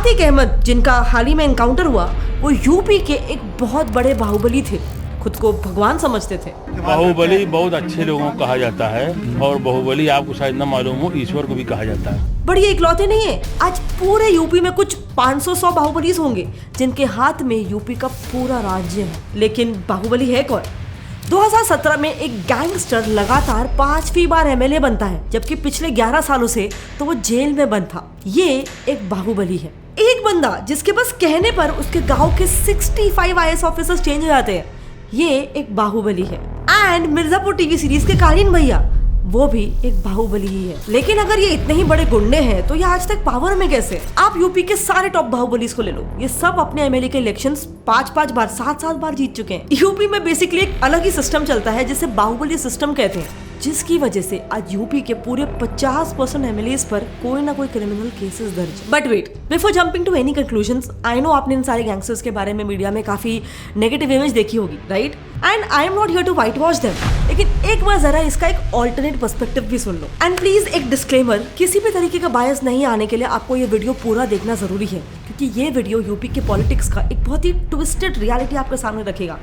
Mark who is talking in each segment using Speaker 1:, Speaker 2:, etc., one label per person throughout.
Speaker 1: आतिक अहमद जिनका हाल ही में एनकाउंटर हुआ, वो यूपी के एक बहुत बड़े बाहुबली थे, खुद को भगवान समझते थे।
Speaker 2: बाहुबली बहुत अच्छे लोगों को कहा जाता है और बाहुबली आपको शायद न मालूम हो, ईश्वर को भी कहा जाता है।
Speaker 1: बड़ी इकलौते नहीं है, आज पूरे यूपी में कुछ 500-100 बाहुबलीज होंगे जिनके हाथ में यूपी का पूरा राज्य है। लेकिन बाहुबली है कौन? 2017 में एक गैंगस्टर लगातार 5वीं बार एमएलए बनता है, जबकि पिछले 11 सालों से तो वो जेल में बंद था। ये एक बाहुबली है, एक बंदा जिसके बस कहने पर उसके गांव के 65 आईएएस ऑफिसर्स चेंज हो जाते हैं। ये एक बाहुबली है। एंड मिर्जापुर टीवी सीरीज के कालीन भैया, वो भी एक बाहुबली ही है। लेकिन अगर ये इतने ही बड़े गुंडे हैं तो ये आज तक पावर में कैसे? आप यूपी के सारे टॉप बाहुबलीज को ले लो, ये सब अपने एमएलए के इलेक्शंस 5-5 बार 7-7 बार जीत चुके हैं। यूपी में बेसिकली एक अलग ही सिस्टम चलता है जिसे बाहुबली सिस्टम कहते हैं, जिसकी वजह से आज यूपी के पूरे 50% एमएलएस पर कोई ना कोई क्रिमिनल केसेस दर्ज है। But wait, before jumping to any conclusions, I know आपने इन सारे गैंगस्टर्स के बारे में मीडिया में काफी नेगेटिव इमेज देखी होगी, right? And I am not here to white wash them, लेकिन एक बार जरा इसका एक ऑल्टरनेट पर्सपेक्टिव भी सुन लो। एंड प्लीज एक डिस्क्लेमर, किसी भी तरीके का बायस नहीं आने के लिए आपको ये वीडियो पूरा देखना जरूरी है, क्योंकि ये वीडियो यूपी के पॉलिटिक्स का एक बहुत ही ट्विस्टेड रियलिटी आपके सामने रखेगा।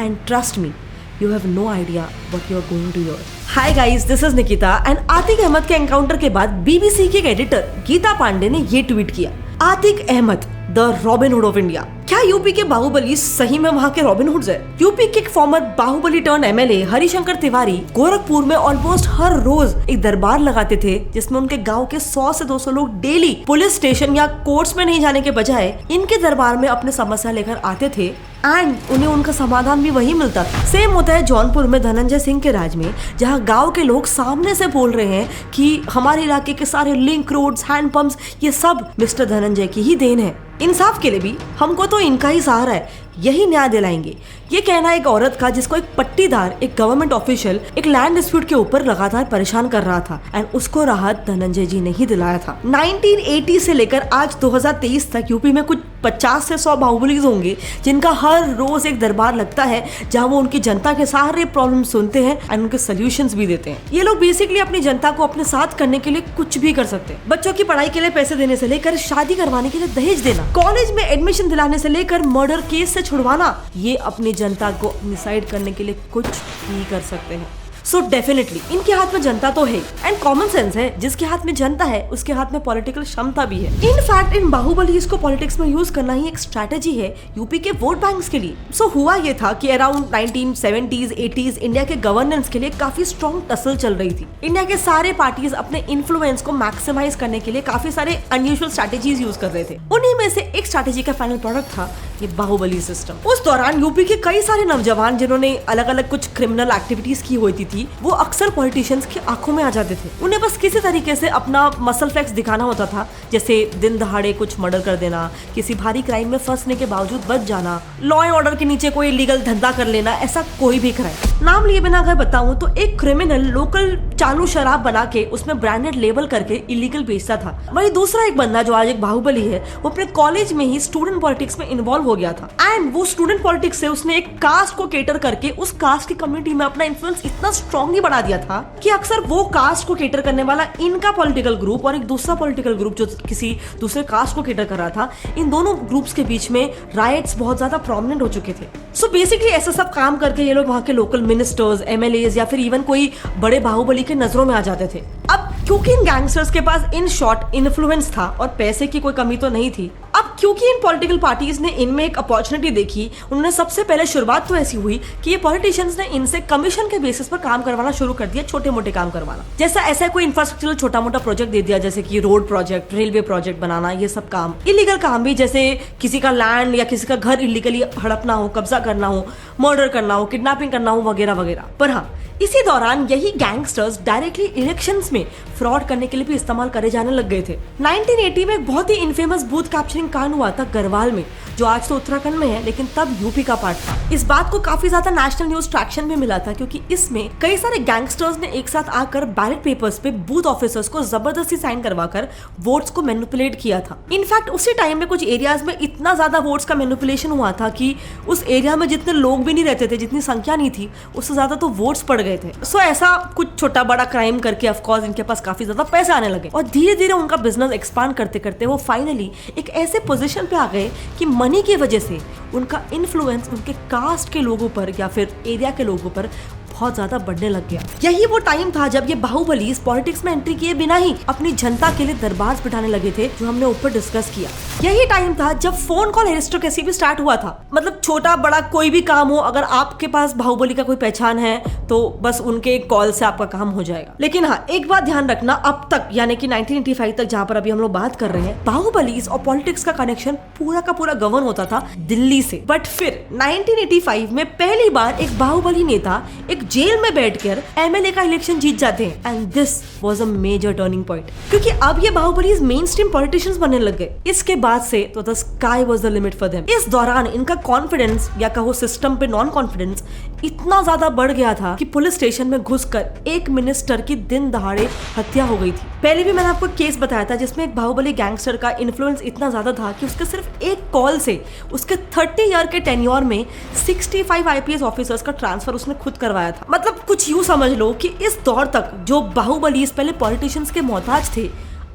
Speaker 1: And trust me, you have no idea what you are going to hear. Hi guys, this is Nikita and Atiq Ahmed के एनकाउंटर के बाद बीबीसी के एडिटर गीता पांडे ने ये ट्वीट किया, Atiq Ahmed the Robin Hood of India. क्या यूपी के बाहुबली सही में वहाँ के रॉबिन हुड्स है? यूपी के एक फॉर्मर बाहुबली टर्न एमएलए हरिशंकर तिवारी गोरखपुर में ऑलमोस्ट हर रोज एक दरबार लगाते थे, जिसमें उनके गांव के 100 से 200 लोग डेली पुलिस स्टेशन या कोर्ट्स में नहीं जाने के बजाय इनके दरबार में अपने समस्या लेकर आते थे एंड उन्हें उनका समाधान भी वही मिलता था। सेम होता है जौनपुर में धनंजय सिंह के राज में, जहाँ गांव के लोग सामने से बोल रहे हैं कि हमारे इलाके के सारे लिंक रोड्स, हैंड पंप्स, ये सब मिस्टर धनंजय की ही देन है। इंसाफ के लिए भी हमको तो इनका ही सहारा है, यही न्याय दिलाएंगे। ये कहना एक औरत का जिसको एक पट्टीदार, एक गवर्नमेंट ऑफिशियल एक लैंड डिस्प्यूट के ऊपर लगातार परेशान कर रहा था एंड उसको राहत धनंजय जी ने ही दिलाया था। 1980 से लेकर आज 2023 तक यूपी में कुछ 50 से 100 बाहुबलीज होंगे जिनका हर रोज एक दरबार लगता है, जहाँ वो उनकी जनता के सारे प्रॉब्लम सुनते हैं एंड उनके सोल्यूशंस भी देते हैं। ये लोग बेसिकली अपनी जनता को अपने साथ करने के लिए कुछ भी कर सकते हैं। बच्चों की पढ़ाई के लिए पैसे देने से लेकर शादी करवाने के लिए दहेज देना, कॉलेज में एडमिशन दिलाने से लेकर मर्डर केस से छुड़वाना, ये अपनी जनता को अपनी साइड करने के लिए कुछ भी कर सकते हैं। सो डेफिनेटली इनके हाथ में जनता तो है एंड कॉमन सेंस है, जिसके हाथ में जनता है उसके हाथ में पॉलिटिकल क्षमता भी है। इनफैक्ट इन बाहुबलीज को पॉलिटिक्स में यूज करना ही एक स्ट्रैटेजी है यूपी के वोट बैंक्स के लिए। सो हुआ ये था कि अराउंड 1970s 80s इंडिया के गवर्नेंस के लिए काफी स्ट्रॉन्ग टसल चल रही थी। इंडिया के सारे पार्टीज अपने इन्फ्लुएंस को मैक्सिमाइज करने के लिए काफी सारे अनयूजुअल स्ट्रैटेजीज यूज कर रहे थे। उन्हीं में से एक स्ट्रैटेजी का फाइनल प्रोडक्ट था ये बाहुबली सिस्टम। उस दौरान यूपी के कई सारे नौजवान जिन्होंने अलग अलग कुछ क्रिमिनल एक्टिविटीज की हुई थी, वो अक्सर पॉलिटिशियंस की आंखों में आ जाते थे। उन्हें बस किसी तरीके से अपना मसल फ्लेक्स दिखाना होता था, जैसे दिन दहाड़े कुछ मर्डर कर देना, किसी भारी क्राइम में फंसने के बावजूद बच जाना, लॉ एंड ऑर्डर के नीचे कोई इलीगल धंधा कर लेना, ऐसा कोई भी क्राइम। नाम लिए बिना अगर बताऊं तो एक क्रिमिनल लोकल चालू शराब बना के उसमें ब्रांडेड लेबल करके इलीगल बेचता था। वही दूसरा एक बंदा जो आज एक बाहुबली है, वो अपने कॉलेज में ही स्टूडेंट पॉलिटिक्स में इन्वॉल्व हो गया था एंड वो स्टूडेंट पॉलिटिक्स से उसने एक कास्ट को केटर करके उस कास्ट की कम्युनिटी में अपना इन्फ्लुएंस इतना स्ट्रांगली बढ़ा दिया था कि अक्सर वो कास्ट को केटर करने वाला इनका पॉलिटिकल ग्रुप और एक दूसरा पॉलिटिकल ग्रुप जो किसी दूसरे कास्ट को केटर कर रहा था, इन दोनों ग्रुप्स के बीच में राइट्स बहुत ज्यादा प्रोमिनेंट हो चुके थे। सो बेसिकली ऐसा सब काम करके ये लोग वहाँ के लोकल मिनिस्टर्स, एमएलएज या फिर इवन कोई बड़े बाहुबली के नजरों में आ जाते थे। अब क्योंकि इन गैंगस्टर्स के पास इन शॉर्ट इन्फ्लुएंस था और पैसे की कोई कमी तो नहीं थी, अब क्योंकि इन पॉलिटिकल पार्टीज ने इनमें एक अपॉर्चुनिटी देखी, उन्होंने सबसे पहले शुरुआत तो ऐसी हुई कि ये पॉलिटिशियंस ने इनसे कमीशन के बेसिस पर काम करवाना शुरू कर दिया, छोटे मोटे काम करवाना। जैसा ऐसा कोई इंफ्रास्ट्रक्चरल छोटा मोटा प्रोजेक्ट दे दिया, जैसे कि रोड प्रोजेक्ट, रेलवे प्रोजेक्ट बनाना, ये सब काम। इलीगल काम भी, जैसे किसी का लैंड या किसी का घर इलीगली हड़पना हो, कब्जा करना हो, मर्डर करना हो, किडनैपिंग करना हो, वगैरह वगैरह। पर हाँ, इसी दौरान यही गैंगस्टर्स डायरेक्टली इलेक्शंस में फ्रॉड करने के लिए भी इस्तेमाल करे जाने लग गए थे। 1980 में एक बहुत ही इनफेमस बूथ कैप्चरिंग कांड हुआ था गढ़वाल में, जो आज तो उत्तराखंड में है लेकिन तब यूपी का पार्ट था। इस बात को काफी ज्यादा नेशनल न्यूज ट्रैक्शन भी मिला था क्योंकि इसमें कई सारे गैंगस्टर्स ने एक साथ आकर बैलेट पेपर्स पे बूथ ऑफिसर्स को जबरदस्ती साइन करवाकर वोट्स को मैनिपुलेट किया था। इनफैक्ट उसी टाइम में कुछ एरियाज में इतना ज्यादा वोट्स का मैनिपुलेशन हुआ था कि उस एरिया में जितने लोग भी नहीं रहते थे, जितनी संख्या नहीं थी, उससे ज्यादा तो वोट्स पड़ गए थे। सो ऐसा कुछ छोटा बड़ा क्राइम करके ऑफ कोर्स इनके पास काफी ज्यादा पैसे आने लगे और धीरे धीरे उनका बिजनेस एक्सपांड करते करते वो फाइनली एक ऐसे पोजीशन पे आ गए कि मनी की वजह से उनका इन्फ्लुएंस उनके कास्ट के लोगों पर या फिर एरिया के लोगों पर बहुत ज्यादा बढ़ने लग गया। यही वो टाइम था जब ये बाहुबली पॉलिटिक्स में एंट्री किए बिना ही अपनी जनता के लिए दरबार बिठाने लगे थे, जो हमने ऊपर डिस्कस किया। यही टाइम था जब फोन कॉल एरिस्टोक्रेसी भी स्टार्ट हुआ था। मतलब छोटा बड़ा कोई भी काम हो, अगर आपके पास बाहुबली का कोई पहचान है तो बस उनके कॉल से आपका काम हो जाएगा। लेकिन हाँ, एक बात ध्यान रखना, अब तक यानी कि 1985 तक जहाँ पर अभी हम लोग बात कर रहे हैं, बाहुबली और पॉलिटिक्स का कनेक्शन पूरा का पूरा गवर्न होता था दिल्ली से। बट फिर 1985 में पहली बार एक बाहुबली नेता एक जेल में बैठकर एमएलए का इलेक्शन जीत जाते हैं and this was a major turning point क्योंकि अब ये बाहुबली मेन स्ट्रीम पॉलिटिशियंस बनने लग गए। इसके बाद से तो the sky was the limit for them. इस दौरान इनका कॉन्फिडेंस या कहो सिस्टम पे नॉन कॉन्फिडेंस इतना ज्यादा बढ़ गया था कि पुलिस स्टेशन में घुसकर एक मिनिस्टर की दिन दहाड़े हत्या हो गई थी। पहले भी मैंने आपको केस बताया था जिसमें एक बाहुबली गैंगस्टर का इन्फ्लुएंस इतना ज्यादा था कि उसके सिर्फ एक कॉल से उसके 30 ईयर के टेन्योर में 65 आईपीएस ऑफिसर्स का ट्रांसफर उसने खुद करवाया था। मतलब कुछ यूं समझ लो कि इस दौर तक जो बाहुबली पहले पॉलिटिशियंस के मोहताज थे,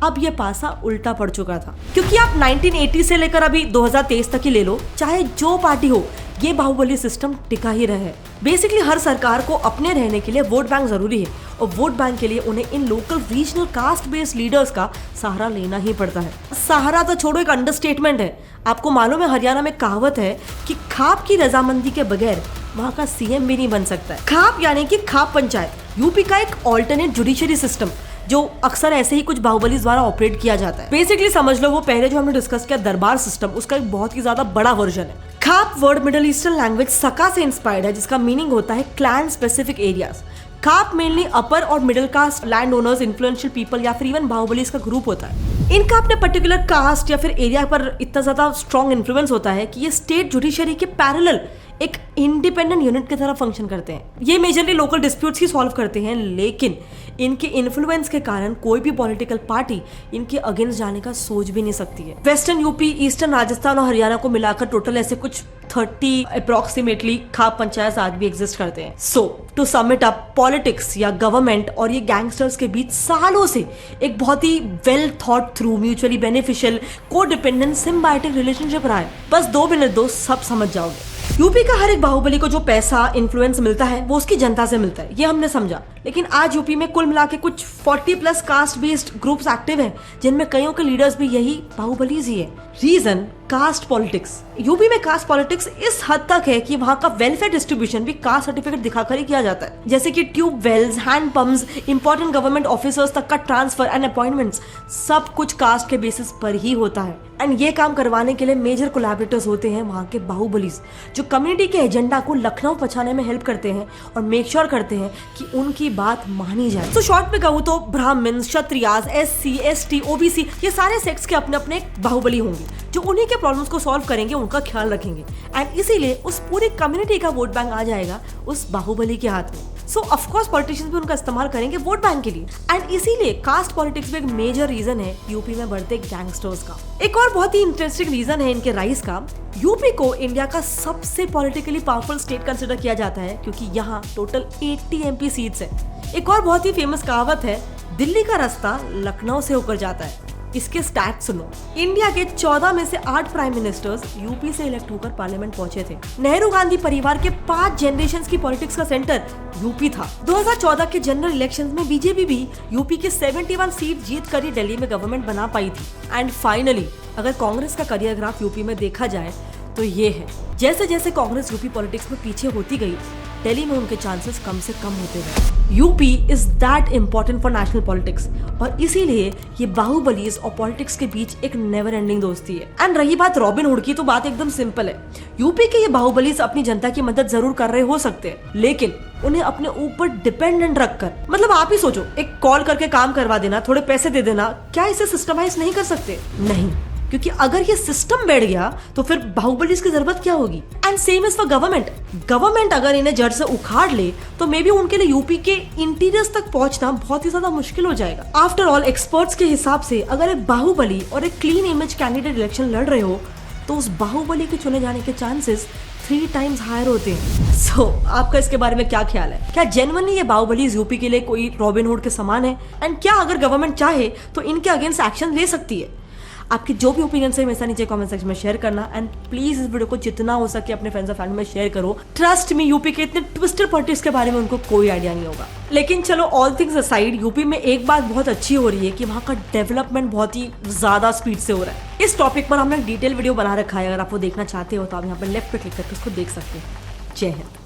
Speaker 1: अब ये पासा उल्टा पड़ चुका था। क्योंकि आप 1980 से लेकर अभी 2023 तक ही ले लो, चाहे जो पार्टी हो, ये बाहुबली सिस्टम टिका ही रहे। बेसिकली हर सरकार को अपने रहने के लिए वोट बैंक जरूरी है और वोट बैंक के लिए उन्हें इन local regional caste based leaders का सहारा लेना ही पड़ता है। सहारा तो छोड़ो, एक अंडरस्टेटमेंट है। आपको मालूम है हरियाणा में कहावत है कि खाप की रजामंदी के बगैर वहाँ का सीएम भी नहीं बन सकता है। खाप यानी कि खाप पंचायत, यूपी का एक ऑल्टरनेट जुडिशरी सिस्टम जो अक्सर ऐसे ही कुछ बाहुबली द्वारा ऑपरेट किया जाता है। बेसिकली समझ लो वो पहले जो हमने डिस्कस किया दरबार सिस्टम, उसका एक बहुत ही ज्यादा बड़ा वर्जन है। खाप वर्ड मिडिल ईस्टर्न लैंग्वेज सका से इंस्पायर्ड है जिसका मीनिंग होता है क्लैन स्पेसिफिक एरियाज। खाप मेनली अपर और middle caste land owners, influential people या फिर इवन बाहुबली का ग्रुप होता है। इनका अपने पर्टिकुलर कास्ट या फिर एरिया पर इतना ज्यादा स्ट्रॉन्ग इन्फ्लुएंस होता है कि ये स्टेट जुडिशरी के पैरेलल एक इंडिपेंडेंट यूनिट की तरह फंक्शन करते हैं। ये मेजरली लोकल डिस्प्यूट्स ही सॉल्व करते हैं, लेकिन इनके इन्फ्लुएंस के कारण कोई भी पॉलिटिकल पार्टी इनके अगेंस्ट जाने का सोच भी नहीं सकती है। वेस्टर्न यूपी, ईस्टर्न राजस्थान और हरियाणा को मिलाकर टोटल ऐसे कुछ 30 अप्रोक्सीमेटली खाप पंचायत आज भी एग्जिस्ट करते हैं। So to sum it up, politics या गवर्नमेंट और ये गैंगस्टर्स के बीच सालों से एक बहुत ही well thought through, mutually beneficial, codependent, symbiotic relationship रहा है। बस 2 मिनट दो, सब समझ जाओगे। यूपी का हर एक बाहुबली को जो पैसा इन्फ्लुएंस मिलता है वो उसकी जनता से मिलता है, ये हमने समझा। लेकिन आज यूपी में कुल मिला के कुछ 40+ कास्ट बेस्ड ग्रुप्स एक्टिव हैं, जिनमें कईयों के लीडर्स भी यही बाहुबलीज ही है। Reason caste politics. यूपी में कास्ट पॉलिटिक्स इस हद तक है कि वहाँ का वेलफेयर डिस्ट्रीब्यूशन भी कास्ट सर्टिफिकेट दिखाकर ही किया जाता है, जैसे कि tube wells, hand pumps, important government officers तक का ट्रांसफर एंड अपॉइंटमेंट्स सब कुछ कास्ट के बेसिस पर ही होता है। एंड ये काम करवाने के लिए मेजर कोलैबोरेटर्स होते हैं वहाँ के बाहुबलीज, जो कम्युनिटी के एजेंडा को लखनऊ पहुंचाने में हेल्प करते हैं और मेक श्योर करते हैं कि उनकी बात मानी जाए। तो शॉर्ट में कहूँ तो ब्राह्मण, क्षत्रियास, SC, ST, OBC ये सारे सेक्ट्स के अपने अपने बाहुबली होंगे जो उन्हीं के प्रॉब्लम्स को सॉल्व करेंगे, उनका ख्याल रखेंगे एंड इसीलिए उस पूरी कम्युनिटी का वोट बैंक आ जाएगा उस बाहुबली के हाथ में। सो ऑफ कोर्स पॉलिटिशियंस भी उनका इस्तेमाल करेंगे वोट बैंक के लिए एंड इसीलिए कास्ट पॉलिटिक्स में एक मेजर रीजन है यूपी में बढ़ते गैंगस्टर्स का। एक और बहुत ही इंटरेस्टिंग रीजन है इनके राइज का। यूपी को इंडिया का सबसे पॉलिटिकली पावरफुल स्टेट कंसिडर किया जाता है क्योंकि यहाँ टोटल 80 MP सीट्स है। एक और बहुत ही फेमस कहावत है, दिल्ली का रास्ता लखनऊ से होकर जाता है। इसके स्टैट सुनो, इंडिया के 14 में से 8 प्राइम मिनिस्टर्स यूपी से इलेक्ट होकर पार्लियामेंट पहुंचे थे। नेहरू गांधी परिवार के 5 जनरेशंस की पॉलिटिक्स का सेंटर यूपी था। 2014 के जनरल इलेक्शंस में बीजेपी भी यूपी के 71 सीट जीत कर ही दिल्ली में गवर्नमेंट बना पाई थी। एंड फाइनली अगर कांग्रेस का करियर ग्राफ यूपी में देखा जाए तो ये है, जैसे जैसे कांग्रेस यूपी पॉलिटिक्स में पीछे होती गई, दिल्ली में उनके चांसेस कम से कम होते गए। UP is that important for national politics और इसीलिए ये बाहुबलीज और पॉलिटिक्स के बीच एक नेवर एंडिंग दोस्ती है। एंड रही बात रॉबिन हुड की, तो बात एकदम सिंपल है। यूपी के ये बाहुबलीज अपनी जनता की मदद जरूर कर रहे हो सकते हैं, लेकिन उन्हें अपने ऊपर डिपेंडेंट रखकर, मतलब आप ही सोचो, एक कॉल करके काम करवा देना, थोड़े पैसे दे देना, क्या इसे सिस्टमाइज नहीं कर सकते? नहीं, क्योंकि अगर ये सिस्टम बैठ गया तो फिर बाहुबली की जरूरत क्या होगी। And same is for government अगर इन्हें जड़ से उखाड़ ले तो मे बी उनके लिए यूपी के इंटीरियर्स तक पहुंचना बहुत ही ज्यादा मुश्किल हो जाएगा। आफ्टर ऑल एक्सपर्ट्स के हिसाब से अगर एक बाहुबली और एक क्लीन इमेज कैंडिडेट इलेक्शन लड़ रहे हो तो उस बाहुबली के चुने जाने के चांसेस 3 टाइम्स हायर होते हैं। सो आपका इसके बारे में क्या ख्याल है? क्या जेन्युइनली ये बाहुबली यूपी के लिए कोई रॉबिन हुड के समान है? एंड क्या अगर गवर्नमेंट चाहे तो इनके अगेंस्ट एक्शन ले सकती है? आपकी जो भी ओपिनियन है हमेशा नीचे कमेंट सेक्शन में शेयर करना। एंड प्लीज इस वीडियो को जितना हो सके अपने फ्रेंड्स और फैमिली में शेयर करो। ट्रस्ट मी, यूपी के इतने ट्विस्टेड पॉलिटिक्स के बारे में उनको कोई आइडिया नहीं होगा। लेकिन चलो ऑल थिंग्स असाइड, यूपी में एक बात बहुत अच्छी हो रही है कि वहाँ का डेवलपमेंट बहुत ही ज्यादा स्पीड से हो रहा है। इस टॉपिक पर हमने डिटेल वीडियो बना रखा है, अगर आप वो देखना चाहते हो तो आप यहाँ पर लेफ्ट पे क्लिक करके उसको देख सकते हैं। जय हिंद।